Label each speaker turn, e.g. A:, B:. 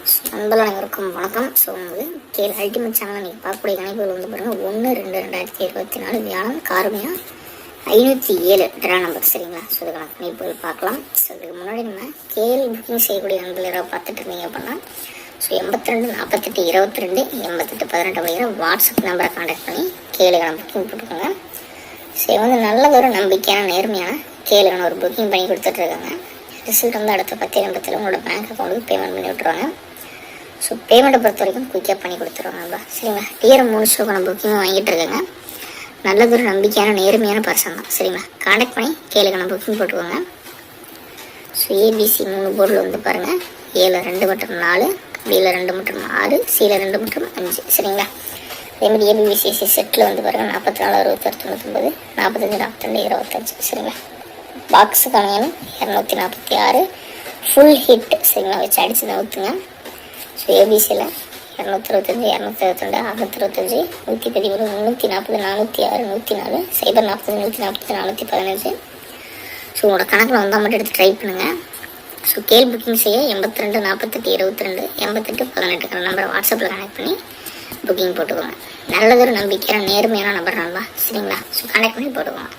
A: நண்பர்கள் அனைவருக்கும் வணக்கம். ஸோ வந்து கேள் அல்டிமேட் சேனல் நீங்கள் பார்க்கக்கூடிய கணிப்புகள் வந்து பாருங்கள் 1/2/2024 வியாழன் காரமையாக 507 ட்ரா நம்பர். சரிங்களா? ஸோ இதுக்கான கணிப்புகள் பார்க்கலாம். ஸோ இதுக்கு முன்னாடி நம்ம கேள் புக்கிங் செய்யக்கூடிய நண்பர்கள் யாராவது பார்த்துட்டு இருந்தீங்க அப்படின்னா ஸோ 82 48 22 88 18 அப்படிங்கிற வாட்ஸ்அப் நம்பரை கான்டாக்ட் பண்ணி கேளுக்கான புக்கிங் போட்டுக்கோங்க. ஸோ வந்து நல்லதொரு நம்பிக்கையான நேர்மையான கேளுக்கான ஒரு புக்கிங் பண்ணி கொடுத்துட்ருக்காங்க. ரிசல்ட் வந்து அடுத்த 10 நிமிடத்தில் உங்களோட பேங்க் அக்கௌண்ட்டுக்கு பேமெண்ட் பண்ணி விட்டுருவாங்க. ஸோ பேமெண்ட்டை பொறுத்த வரைக்கும் குயிக்காக பண்ணி கொடுத்துருவாங்கப்பா. சரிங்களா? டிஆர் 3 ஷோக்கான புக்கிங் வாங்கிட்டு இருக்காங்க. நல்லதொரு நம்பிக்கையான நேர்மையான பர்சன் தான். சரிங்களா? கான்டாக்ட் பண்ணி கேளுக்கான புக்கிங் போட்டுக்கோங்க. ஸோ ஏபிசி 3 பொருள் வந்து பாருங்கள், ஏல 2 மற்றும் 4, பியில் 2 மற்றும் 6, சியில் 2 மற்றும் 5. சரிங்களா? அதேமாதிரி ஏபிபிசிசி செட்டில் வந்து பாருங்கள் 44 66 99 45 42 25. சரிங்களா? பாக்ஸுக்கான எண் 246 ஃபுல் ஹிட். சரிங்களா? வச்சு அடித்து தான் ஊற்றுங்க. ஸோ ஏபிசியில் 225 222 625 113 340 406 104 040 140 415. ஸோ உங்களோட கணக்கில் வந்தால் மட்டும் எடுத்து ட்ரை பண்ணுங்கள். ஸோ கேள் புக்கிங் செய்ய 82 48 22 88 18 நம்பரை வாட்ஸ்அப்பில் கனெக்ட் பண்ணி புக்கிங் போட்டுக்கோங்க. நல்லதொரு நம்பிக்கையான நேர்மையான நம்பர் நண்பா. சரிங்களா? ஸோ கனெக்ட் பண்ணி போட்டுக்கோங்க.